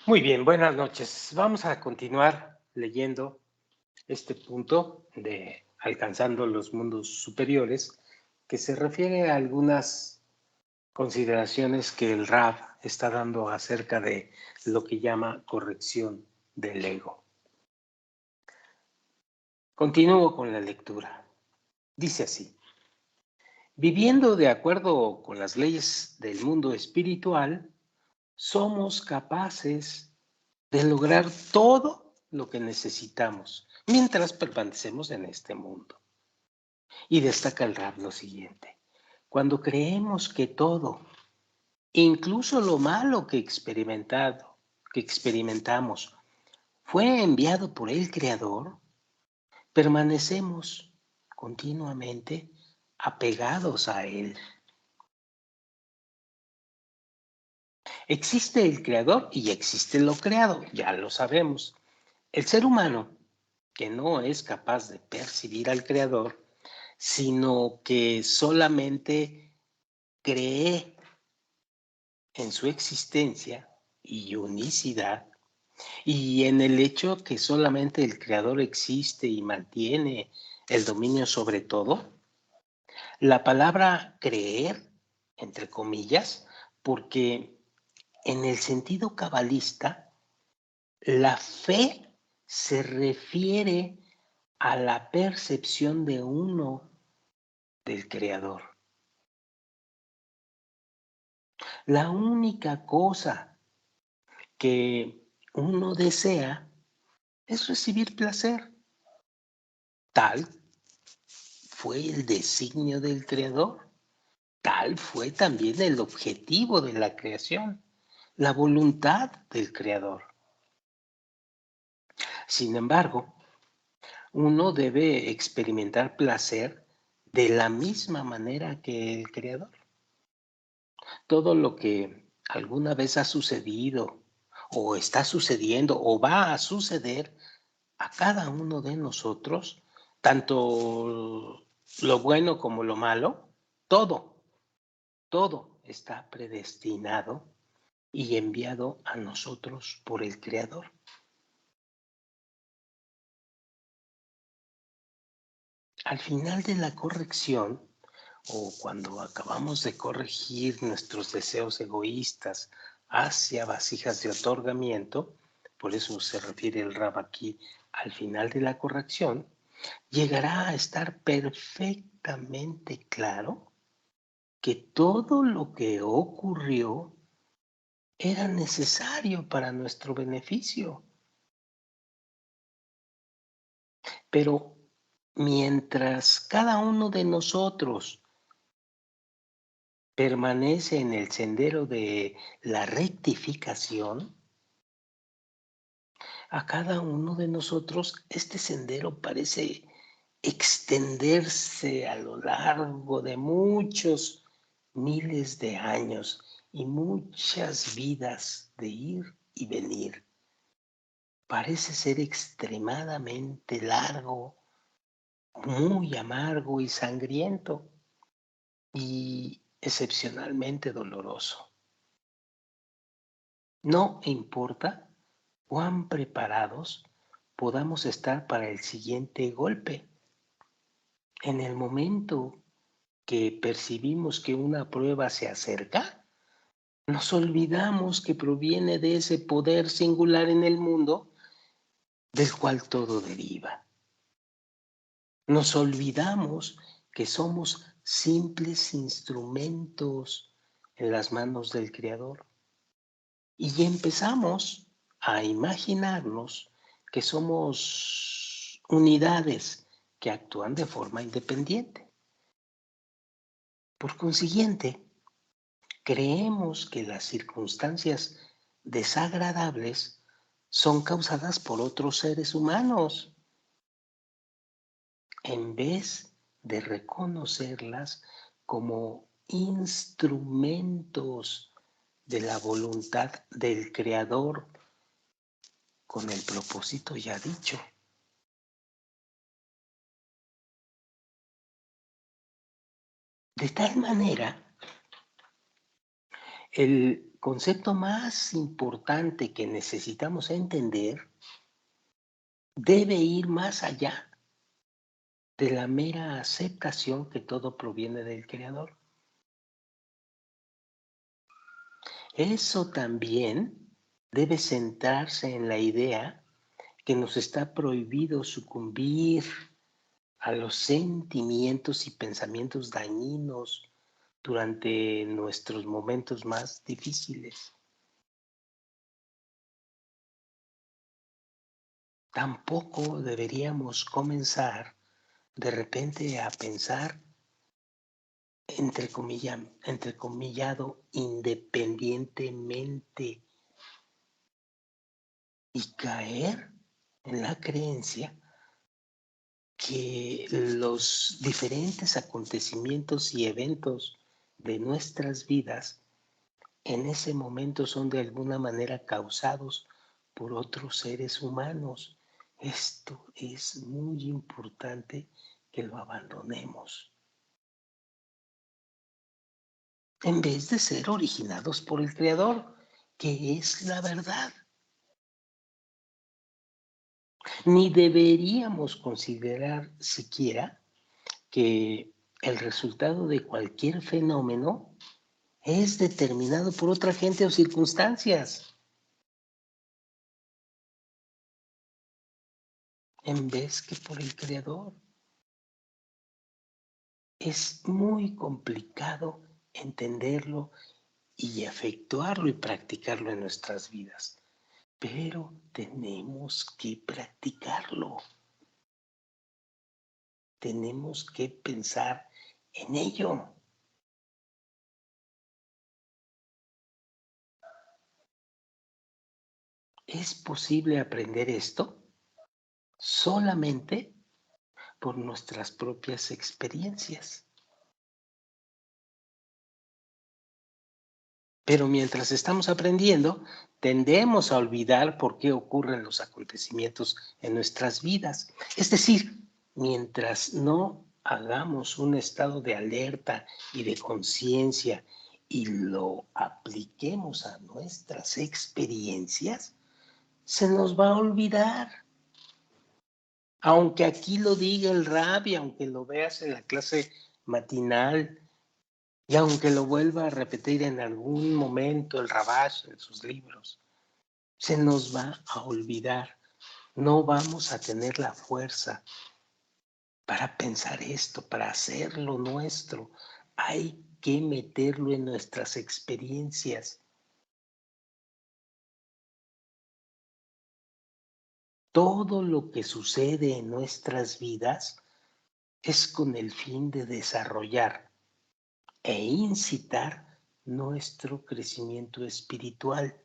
Muy bien, buenas noches. Vamos a continuar leyendo este punto de alcanzando los mundos superiores, que se refiere a algunas consideraciones que el Rab está dando acerca de lo que llama corrección del ego. Continúo con la lectura. Dice así: viviendo de acuerdo con las leyes del mundo espiritual, somos capaces de lograr todo lo que necesitamos mientras permanecemos en este mundo. Y destaca el Rab lo siguiente: cuando creemos que todo, incluso lo malo que experimentamos, fue enviado por el Creador, permanecemos continuamente apegados a Él. Existe el Creador y existe lo creado, ya lo sabemos. El ser humano, que no es capaz de percibir al Creador, sino que solamente cree en su existencia y unicidad, y en el hecho que solamente el Creador existe y mantiene el dominio sobre todo. La palabra creer, entre comillas, porque en el sentido cabalista, la fe se refiere a la percepción de uno del Creador. La única cosa que uno desea es recibir placer. Tal fue el designio del Creador, tal fue también el objetivo de la creación, la voluntad del Creador. Sin embargo, uno debe experimentar placer de la misma manera que el Creador. Todo lo que alguna vez ha sucedido o está sucediendo o va a suceder a cada uno de nosotros, tanto lo bueno como lo malo, todo está predestinado y enviado a nosotros por el Creador. Al final de la corrección, o cuando acabamos de corregir nuestros deseos egoístas hacia vasijas de otorgamiento, por eso se refiere el Rab aquí al final de la corrección, llegará a estar perfectamente claro que todo lo que ocurrió era necesario para nuestro beneficio. Pero mientras cada uno de nosotros permanece en el sendero de la rectificación, a cada uno de nosotros este sendero parece extenderse a lo largo de muchos miles de años y muchas vidas de ir y venir. Parece ser extremadamente largo, muy amargo y sangriento y excepcionalmente doloroso. No importa cuán preparados podamos estar para el siguiente golpe. En el momento que percibimos que una prueba se acerca, nos olvidamos que proviene de ese poder singular en el mundo del cual todo deriva. Nos olvidamos que somos simples instrumentos en las manos del Creador y empezamos a imaginarnos que somos unidades que actúan de forma independiente. Por consiguiente, creemos que las circunstancias desagradables son causadas por otros seres humanos, en vez de reconocerlas como instrumentos de la voluntad del Creador con el propósito ya dicho. De tal manera, el concepto más importante que necesitamos entender debe ir más allá de la mera aceptación que todo proviene del Creador. Eso también debe centrarse en la idea que nos está prohibido sucumbir a los sentimientos y pensamientos dañinos durante nuestros momentos más difíciles. Tampoco deberíamos comenzar de repente a pensar, entrecomillado, independientemente y caer en la creencia que los diferentes acontecimientos y eventos de nuestras vidas en ese momento son de alguna manera causados por otros seres humanos. Esto es muy importante que lo abandonemos. En vez de ser originados por el Creador, que es la verdad. Ni deberíamos considerar siquiera que el resultado de cualquier fenómeno es determinado por otra gente o circunstancias, en vez que por el Creador. Es muy complicado entenderlo y efectuarlo y practicarlo en nuestras vidas, pero tenemos que practicarlo. Tenemos que pensar en ello. ¿Es posible aprender esto? Solamente por nuestras propias experiencias. Pero mientras estamos aprendiendo, tendemos a olvidar por qué ocurren los acontecimientos en nuestras vidas. Es decir, mientras no hagamos un estado de alerta y de conciencia y lo apliquemos a nuestras experiencias, se nos va a olvidar. Aunque aquí lo diga el rabbi, aunque lo veas en la clase matinal, y aunque lo vuelva a repetir en algún momento el Rabash en sus libros, se nos va a olvidar. No vamos a tener la fuerza para pensar esto, para hacerlo nuestro. Hay que meterlo en nuestras experiencias. Todo lo que sucede en nuestras vidas es con el fin de desarrollar e incitar nuestro crecimiento espiritual.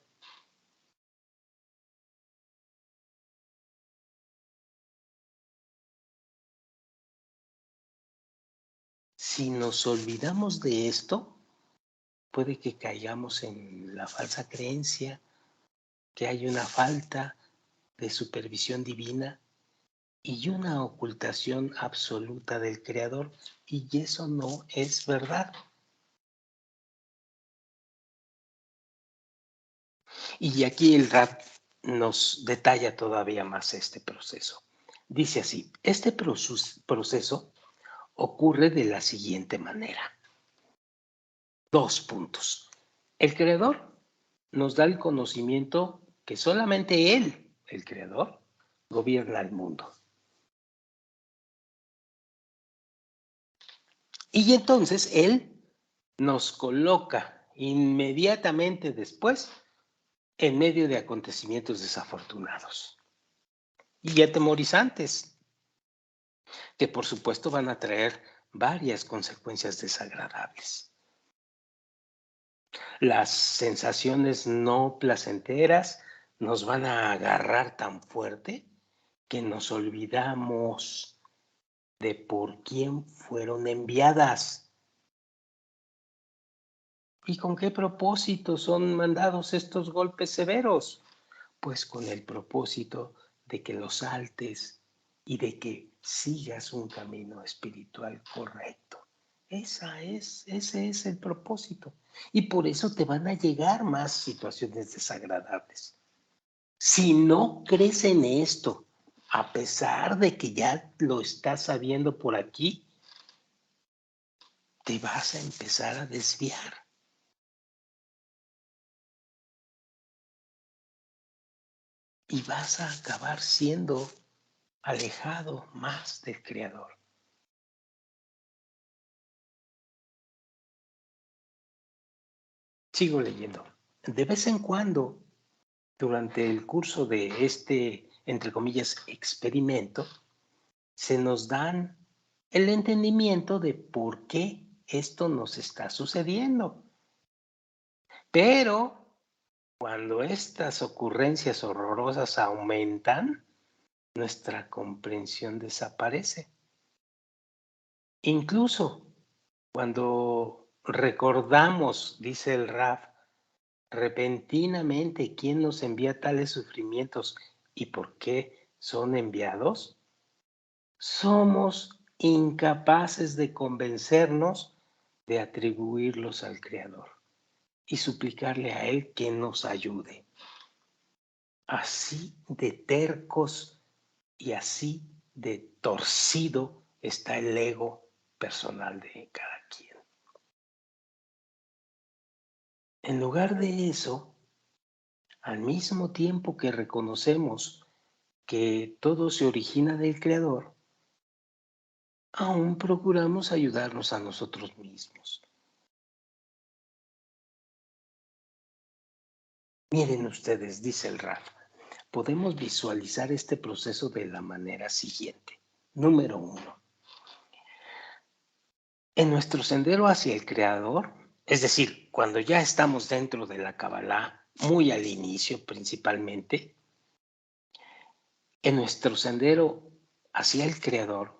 Si nos olvidamos de esto, puede que caigamos en la falsa creencia que hay una falta de supervisión divina y una ocultación absoluta del Creador, y eso no es verdad. Y aquí el Rab nos detalla todavía más este proceso. Dice así, este proceso ocurre de la siguiente manera. 2 puntos. El Creador nos da el conocimiento que solamente Él, el Creador, gobierna el mundo. Y entonces Él nos coloca inmediatamente después en medio de acontecimientos desafortunados y atemorizantes, que por supuesto van a traer varias consecuencias desagradables. Las sensaciones no placenteras nos van a agarrar tan fuerte que nos olvidamos de por quién fueron enviadas y con qué propósito son mandados estos golpes severos. Pues con el propósito de que los saltes y de que sigas un camino espiritual correcto. Ese es el propósito. Y por eso te van a llegar más situaciones desagradables. Si no crees en esto, a pesar de que ya lo estás sabiendo por aquí, te vas a empezar a desviar. Y vas a acabar siendo alejado más del Creador. Sigo leyendo. De vez en cuando, durante el curso de este, entre comillas, experimento, se nos dan el entendimiento de por qué esto nos está sucediendo. Pero cuando estas ocurrencias horrorosas aumentan, nuestra comprensión desaparece. Incluso cuando recordamos, dice el Raf, repentinamente quién nos envía tales sufrimientos y por qué son enviados, somos incapaces de convencernos de atribuirlos al Creador y suplicarle a Él que nos ayude. Así de tercos y así de torcido está el ego personal de cada quien. En lugar de eso, al mismo tiempo que reconocemos que todo se origina del Creador, aún procuramos ayudarnos a nosotros mismos. Miren ustedes, dice el Raf, podemos visualizar este proceso de la manera siguiente. Número 1. En nuestro sendero hacia el Creador, es decir, cuando ya estamos dentro de la Kabbalah, muy al inicio principalmente, en nuestro sendero hacia el Creador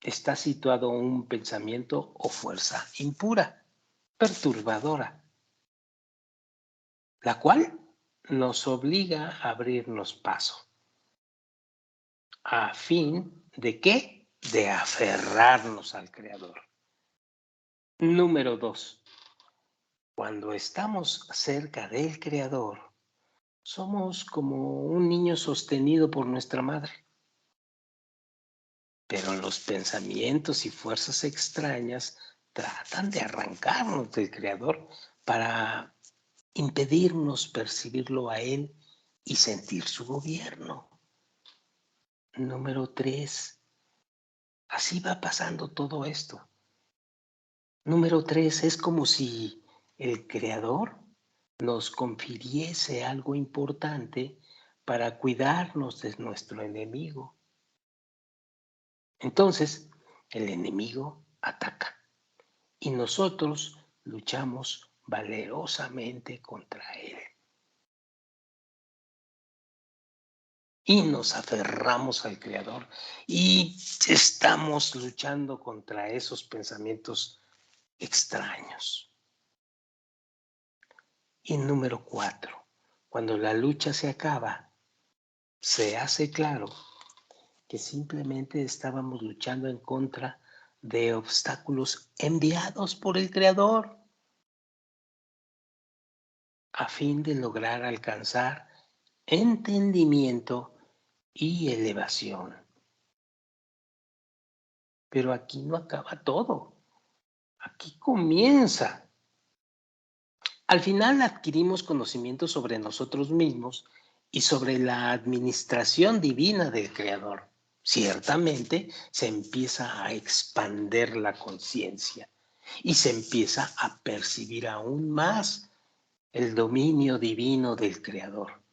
está situado un pensamiento o fuerza impura, perturbadora, la cual nos obliga a abrirnos paso. ¿A fin de qué? De aferrarnos al Creador. Número 2. Cuando estamos cerca del Creador, somos como un niño sostenido por nuestra madre. Pero los pensamientos y fuerzas extrañas tratan de arrancarnos del Creador para impedirnos percibirlo a Él y sentir su gobierno. Número 3. Así va pasando todo esto. Número 3. Es como si el Creador nos confiriese algo importante para cuidarnos de nuestro enemigo. Entonces, el enemigo ataca y nosotros luchamos valerosamente contra él. Y nos aferramos al Creador y estamos luchando contra esos pensamientos extraños. Y número 4, cuando la lucha se acaba, se hace claro que simplemente estábamos luchando en contra de obstáculos enviados por el Creador a fin de lograr alcanzar entendimiento y elevación. Pero aquí no acaba todo. Aquí comienza. Al final adquirimos conocimiento sobre nosotros mismos y sobre la administración divina del Creador. Ciertamente se empieza a expander la conciencia y se empieza a percibir aún más el dominio divino del Creador.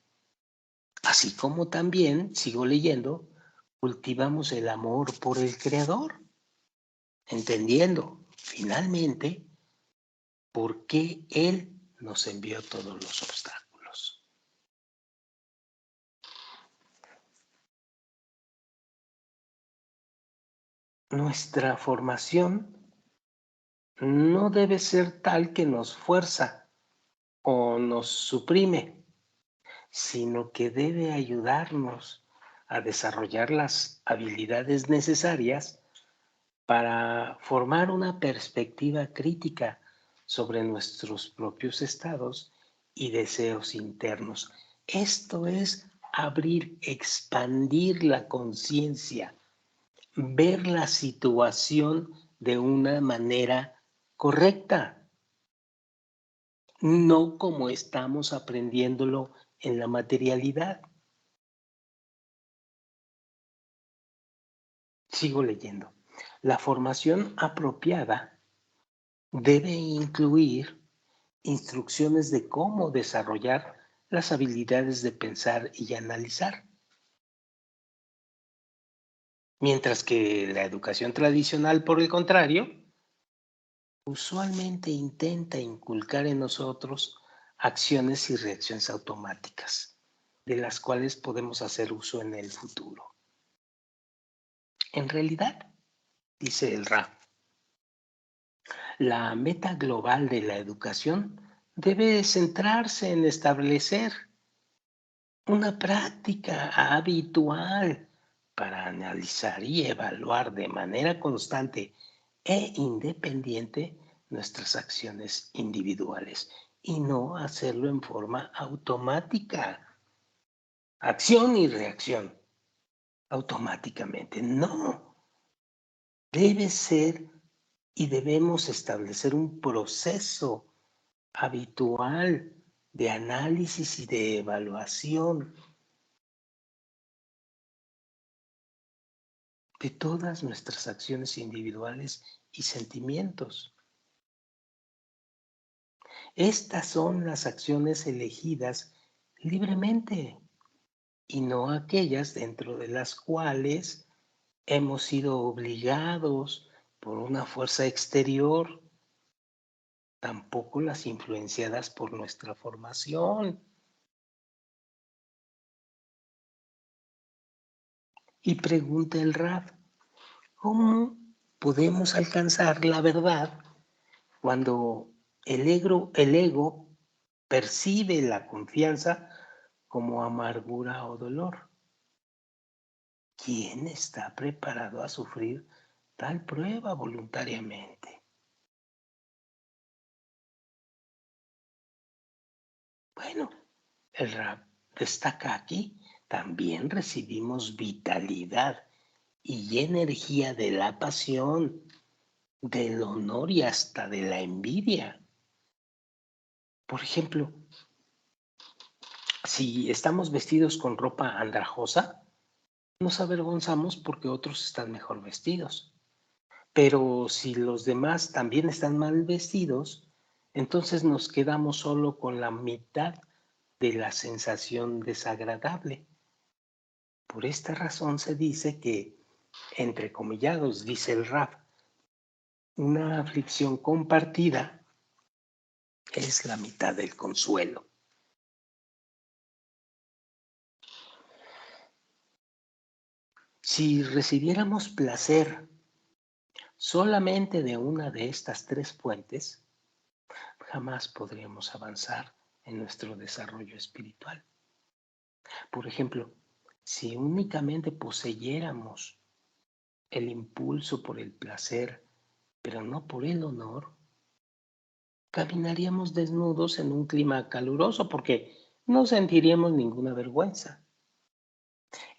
Así como también, sigo leyendo, cultivamos el amor por el Creador, entendiendo finalmente por qué Él nos envió todos los obstáculos. Nuestra formación no debe ser tal que nos fuerza o nos suprime, sino que debe ayudarnos a desarrollar las habilidades necesarias para formar una perspectiva crítica sobre nuestros propios estados y deseos internos. Esto es abrir, expandir la conciencia, ver la situación de una manera correcta, no como estamos aprendiéndolo en la materialidad. Sigo leyendo. La formación apropiada debe incluir instrucciones de cómo desarrollar las habilidades de pensar y analizar, mientras que la educación tradicional, por el contrario, usualmente intenta inculcar en nosotros acciones y reacciones automáticas, de las cuales podemos hacer uso en el futuro. En realidad, dice el RAF, la meta global de la educación debe centrarse en establecer una práctica habitual para analizar y evaluar de manera constante e independiente nuestras acciones individuales y no hacerlo en forma automática. Acción y reacción automáticamente. No, debe ser y debemos establecer un proceso habitual de análisis y de evaluación de todas nuestras acciones individuales y sentimientos. Estas son las acciones elegidas libremente y no aquellas dentro de las cuales hemos sido obligados por una fuerza exterior, tampoco las influenciadas por nuestra formación. Y pregunta el Raf, ¿cómo podemos alcanzar la verdad cuando el ego percibe la confianza como amargura o dolor? ¿Quién está preparado a sufrir tal prueba voluntariamente? Bueno, el rap destaca aquí, también recibimos vitalidad y energía de la pasión, del honor y hasta de la envidia. Por ejemplo, si estamos vestidos con ropa andrajosa, nos avergonzamos porque otros están mejor vestidos. Pero si los demás también están mal vestidos, entonces nos quedamos solo con la mitad de la sensación desagradable. Por esta razón se dice que, entre comillados, dice el Raf, una aflicción compartida es la mitad del consuelo. Si recibiéramos placer solamente de una de estas tres fuentes, jamás podríamos avanzar en nuestro desarrollo espiritual. Por ejemplo, si únicamente poseyéramos el impulso por el placer, pero no por el honor, caminaríamos desnudos en un clima caluroso porque no sentiríamos ninguna vergüenza.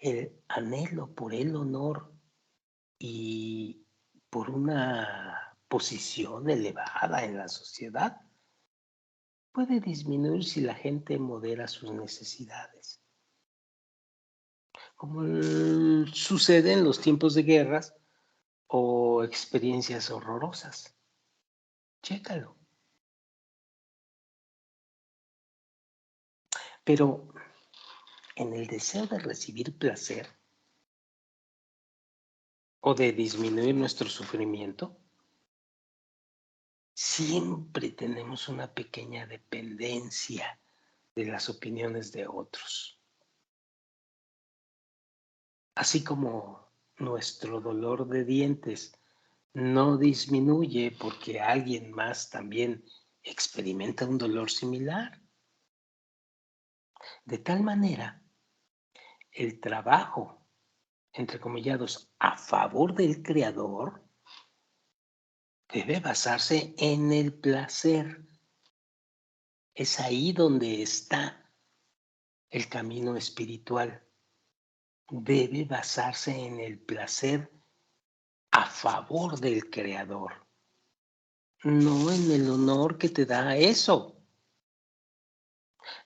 El anhelo por el honor y por una posición elevada en la sociedad puede disminuir si la gente modera sus necesidades, como sucede en los tiempos de guerras o experiencias horrorosas. Chécalo. Pero en el deseo de recibir placer o de disminuir nuestro sufrimiento, siempre tenemos una pequeña dependencia de las opiniones de otros. Así como nuestro dolor de dientes no disminuye porque alguien más también experimenta un dolor similar. De tal manera, el trabajo, entre comillados, a favor del creador debe basarse en el placer. Es ahí donde está el camino espiritual. Debe basarse en el placer a favor del Creador, no en el honor que te da eso.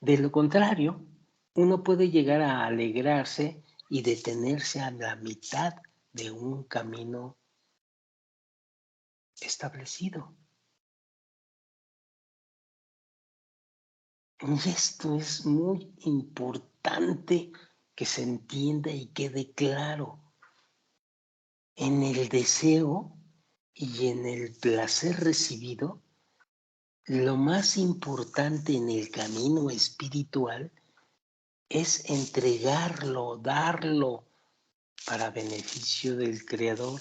De lo contrario, uno puede llegar a alegrarse y detenerse a la mitad de un camino establecido. Y esto es muy importante que se entienda y quede claro. En el deseo y en el placer recibido, lo más importante en el camino espiritual es entregarlo, darlo para beneficio del Creador.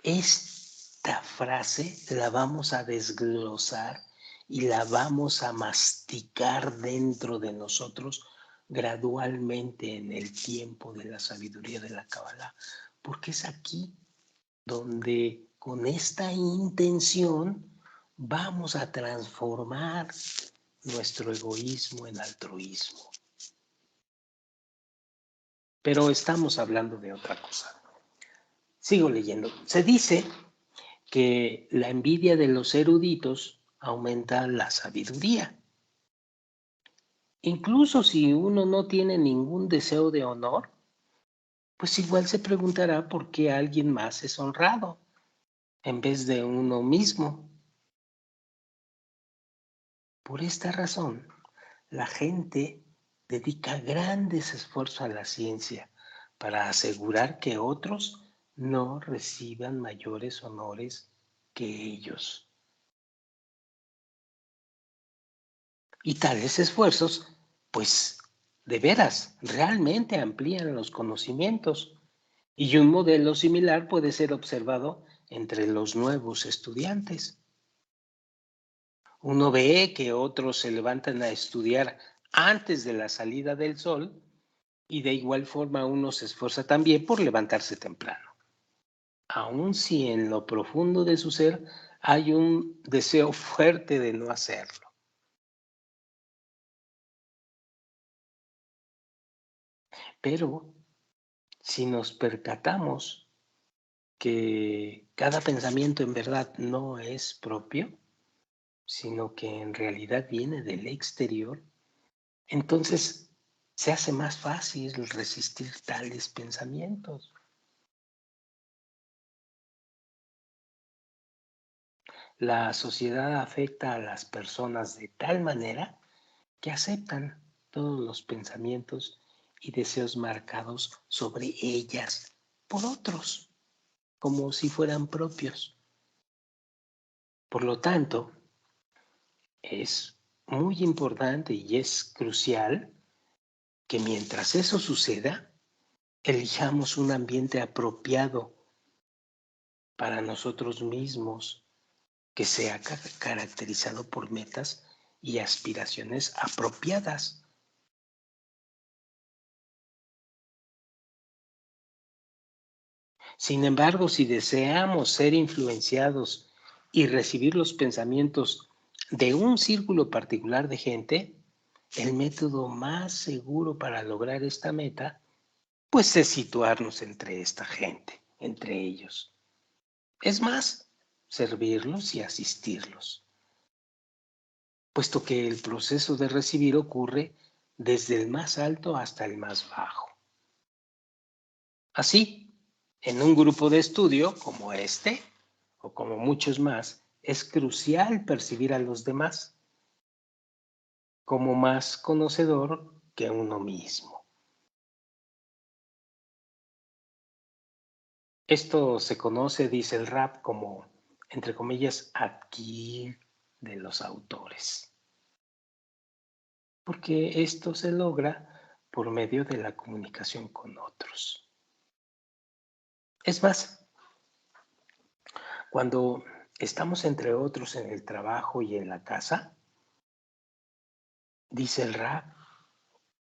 Esta frase la vamos a desglosar y la vamos a masticar dentro de nosotros gradualmente en el tiempo de la sabiduría de la Kabbalah, porque es aquí donde con esta intención vamos a transformar nuestro egoísmo en altruismo. Pero estamos hablando de otra cosa. Sigo leyendo. Se dice que la envidia de los eruditos aumenta la sabiduría. Incluso si uno no tiene ningún deseo de honor, pues igual se preguntará por qué alguien más es honrado en vez de uno mismo. Por esta razón, la gente dedica grandes esfuerzos a la ciencia para asegurar que otros no reciban mayores honores que ellos. Y tales esfuerzos, pues, de veras, realmente amplían los conocimientos. Y un modelo similar puede ser observado entre los nuevos estudiantes. Uno ve que otros se levantan a estudiar antes de la salida del sol y de igual forma uno se esfuerza también por levantarse temprano, aun si en lo profundo de su ser hay un deseo fuerte de no hacerlo. Pero si nos percatamos que cada pensamiento en verdad no es propio, sino que en realidad viene del exterior, entonces se hace más fácil resistir tales pensamientos. La sociedad afecta a las personas de tal manera que aceptan todos los pensamientos y deseos marcados sobre ellas por otros, como si fueran propios. Por lo tanto, es muy importante y es crucial que mientras eso suceda, elijamos un ambiente apropiado para nosotros mismos, que sea caracterizado por metas y aspiraciones apropiadas. Sin embargo, si deseamos ser influenciados y recibir los pensamientos de un círculo particular de gente, el método más seguro para lograr esta meta, pues es situarnos entre esta gente, entre ellos. Es más, servirlos y asistirlos, puesto que el proceso de recibir ocurre desde el más alto hasta el más bajo. Así, en un grupo de estudio como este, o como muchos más, es crucial percibir a los demás como más conocedor que uno mismo. Esto se conoce, dice el rap, como, entre comillas, adquirir de los autores, porque esto se logra por medio de la comunicación con otros. Es más, cuando estamos entre otros en el trabajo y en la casa, dice el rap,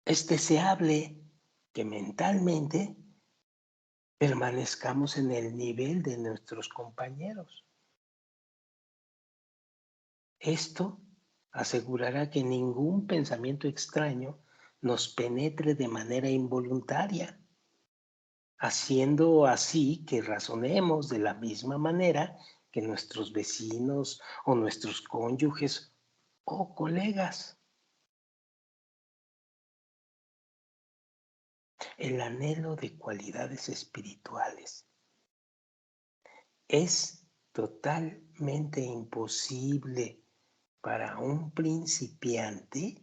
es deseable que mentalmente permanezcamos en el nivel de nuestros compañeros. Esto asegurará que ningún pensamiento extraño nos penetre de manera involuntaria, haciendo así que razonemos de la misma manera que nuestros vecinos o nuestros cónyuges o colegas. El anhelo de cualidades espirituales es totalmente imposible para un principiante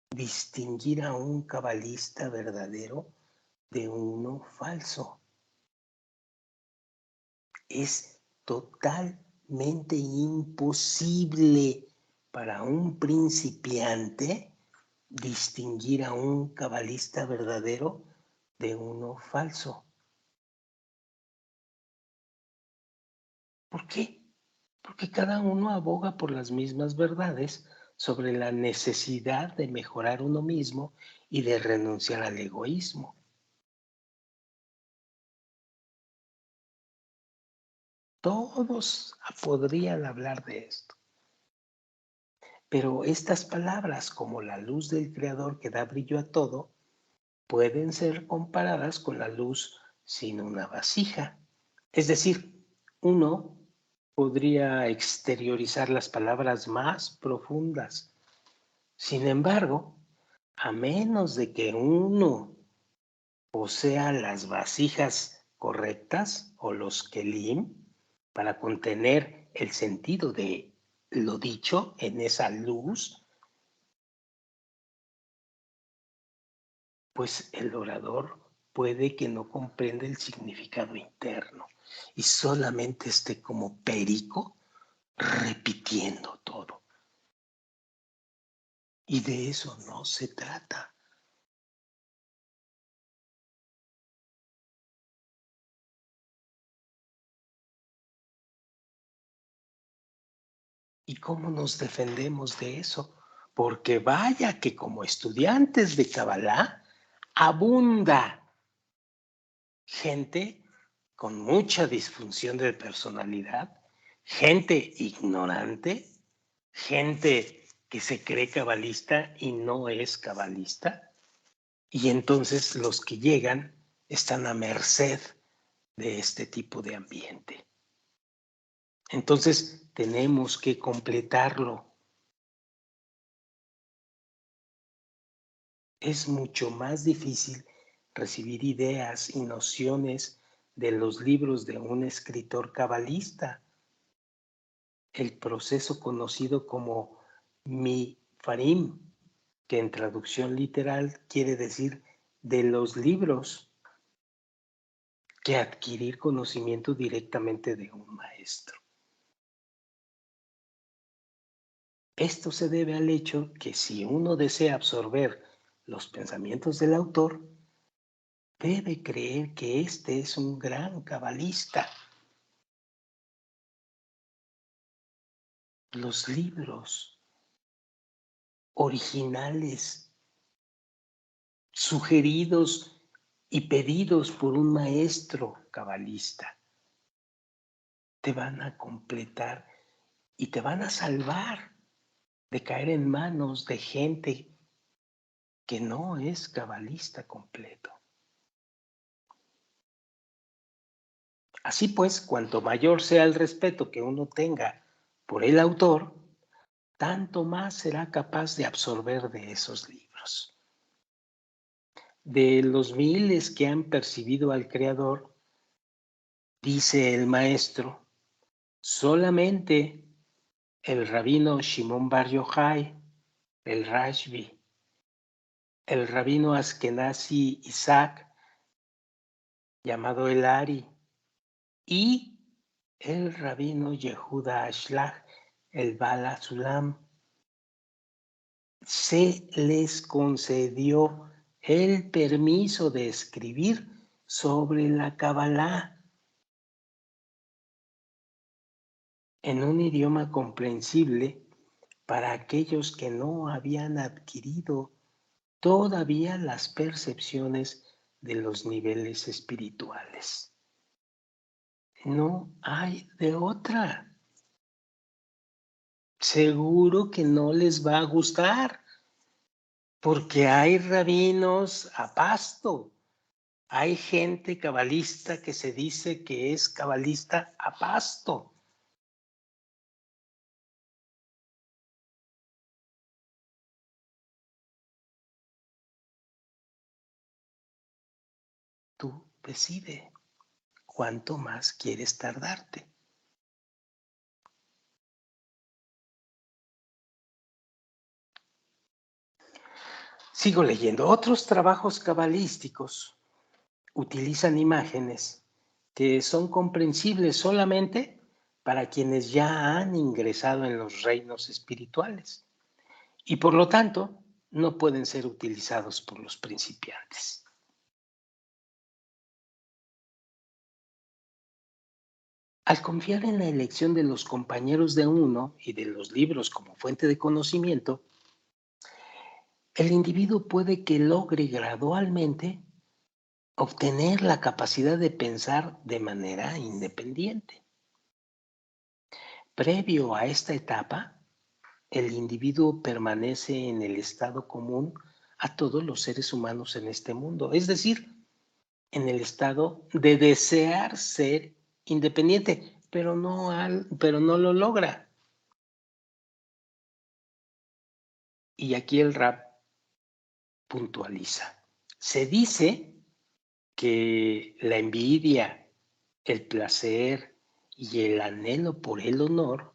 distinguir a un cabalista verdadero de uno falso. Es totalmente imposible para un principiante distinguir a un cabalista verdadero de uno falso. ¿Por qué? Porque cada uno aboga por las mismas verdades sobre la necesidad de mejorar uno mismo y de renunciar al egoísmo. Todos podrían hablar de esto, pero estas palabras, como la luz del Creador que da brillo a todo, pueden ser comparadas con la luz sin una vasija. Es decir, uno podría exteriorizar las palabras más profundas. Sin embargo, a menos de que uno posea las vasijas correctas o los kelim para contener el sentido de lo dicho en esa luz, pues el orador puede que no comprenda el significado interno y solamente esté como perico repitiendo todo. Y de eso no se trata. ¿Y cómo nos defendemos de eso? Porque vaya que como estudiantes de Kabbalah abunda gente con mucha disfunción de personalidad, gente ignorante, gente que se cree cabalista y no es cabalista. Y entonces los que llegan están a merced de este tipo de ambiente. Entonces tenemos que completarlo. Es mucho más difícil recibir ideas y nociones de los libros de un escritor cabalista. El proceso conocido como mi-farim, que en traducción literal quiere decir de los libros, que adquirir conocimiento directamente de un maestro. Esto se debe al hecho que si uno desea absorber los pensamientos del autor, debe creer que este es un gran cabalista. Los libros originales, sugeridos y pedidos por un maestro cabalista, te van a completar y te van a salvar de caer en manos de gente que no es cabalista completo. Así pues, cuanto mayor sea el respeto que uno tenga por el autor, tanto más será capaz de absorber de esos libros. De los miles que han percibido al Creador, dice el maestro, solamente el rabino Shimon Bar Yochai, el Rashbi, el rabino Askenazi Isaac, llamado el Ari, y el rabino Yehuda Ashlag, el Bala Sulam, se les concedió el permiso de escribir sobre la Kabbalah en un idioma comprensible para aquellos que no habían adquirido todavía las percepciones de los niveles espirituales. No hay de otra. Seguro que no les va a gustar, porque hay rabinos a pasto. Hay gente cabalista que se dice que es cabalista a pasto. Tú decide cuánto más quieres tardarte. Sigo leyendo. Otros trabajos cabalísticos utilizan imágenes que son comprensibles solamente para quienes ya han ingresado en los reinos espirituales y por lo tanto no pueden ser utilizados por los principiantes. Al confiar en la elección de los compañeros de uno y de los libros como fuente de conocimiento, el individuo puede que logre gradualmente obtener la capacidad de pensar de manera independiente. Previo a esta etapa, el individuo permanece en el estado común a todos los seres humanos en este mundo, es decir, en el estado de desear ser independiente, pero no lo logra. Y aquí el rap puntualiza. Se dice que la envidia, el placer y el anhelo por el honor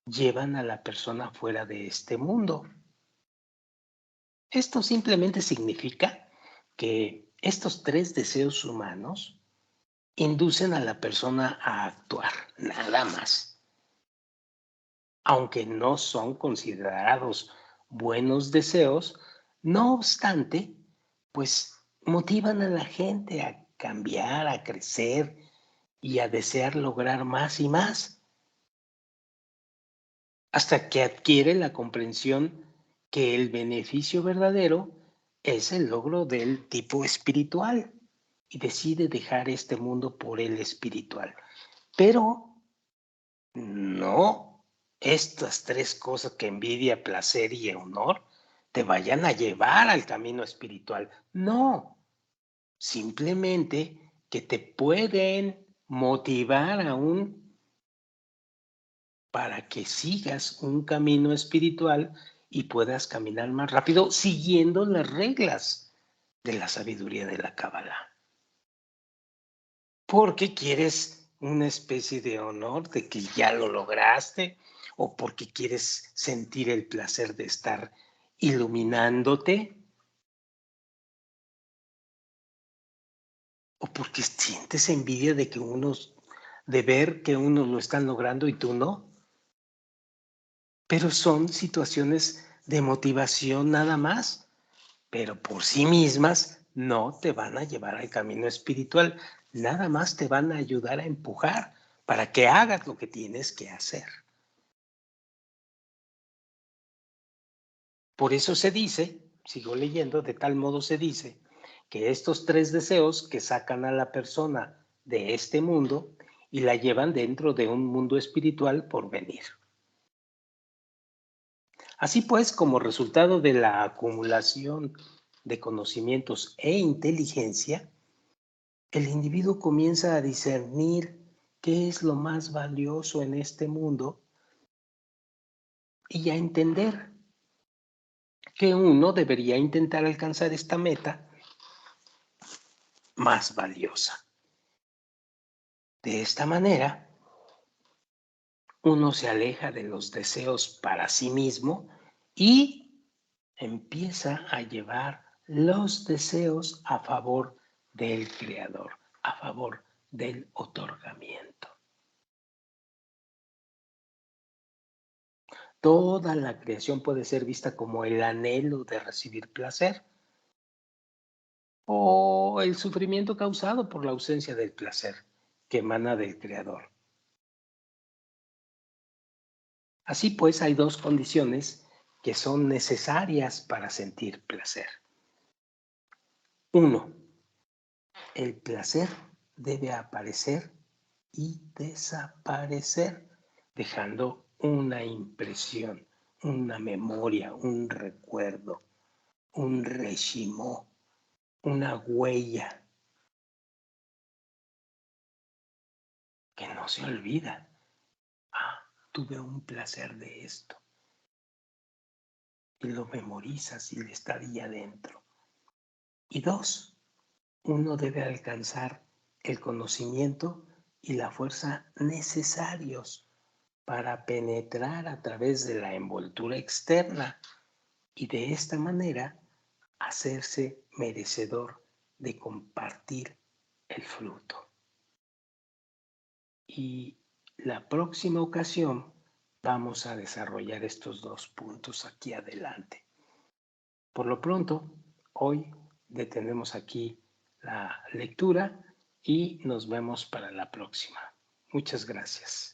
llevan a la persona fuera de este mundo. Esto simplemente significa que estos tres deseos humanos inducen a la persona a actuar, nada más. Aunque no son considerados buenos deseos, no obstante, pues motivan a la gente a cambiar, a crecer y a desear lograr más y más, hasta que adquiere la comprensión que el beneficio verdadero es el logro del tipo espiritual y decide dejar este mundo por el espiritual. Pero no estas tres cosas que envidia, placer y honor te vayan a llevar al camino espiritual. No, simplemente que te pueden motivar aún para que sigas un camino espiritual y puedas caminar más rápido siguiendo las reglas de la sabiduría de la Cábala. Porque quieres una especie de honor de que ya lo lograste o porque quieres sentir el placer de estar iluminándote o porque sientes envidia de ver que unos lo están logrando y tú no. Pero son situaciones de motivación nada más, pero por sí mismas no te van a llevar al camino espiritual, nada más te van a ayudar a empujar para que hagas lo que tienes que hacer. Por eso se dice, sigo leyendo, de tal modo se dice, que estos tres deseos que sacan a la persona de este mundo y la llevan dentro de un mundo espiritual por venir. Así pues, como resultado de la acumulación de conocimientos e inteligencia, el individuo comienza a discernir qué es lo más valioso en este mundo y a entender que uno debería intentar alcanzar esta meta más valiosa. De esta manera, uno se aleja de los deseos para sí mismo y empieza a llevar los deseos a favor del Creador, a favor del otorgamiento. Toda la creación puede ser vista como el anhelo de recibir placer o el sufrimiento causado por la ausencia del placer que emana del Creador. Así pues, hay dos condiciones que son necesarias para sentir placer. Uno, El placer debe aparecer y desaparecer, dejando una impresión, una memoria, un recuerdo, un reshimó, una huella que no se olvida. Ah, tuve un placer de esto. Y lo memorizas y le está ahí adentro. Y dos, uno debe alcanzar el conocimiento y la fuerza necesarios para penetrar a través de la envoltura externa y de esta manera hacerse merecedor de compartir el fruto. Y la próxima ocasión vamos a desarrollar estos dos puntos aquí adelante. Por lo pronto, hoy detenemos aquí la lectura y nos vemos para la próxima. Muchas gracias.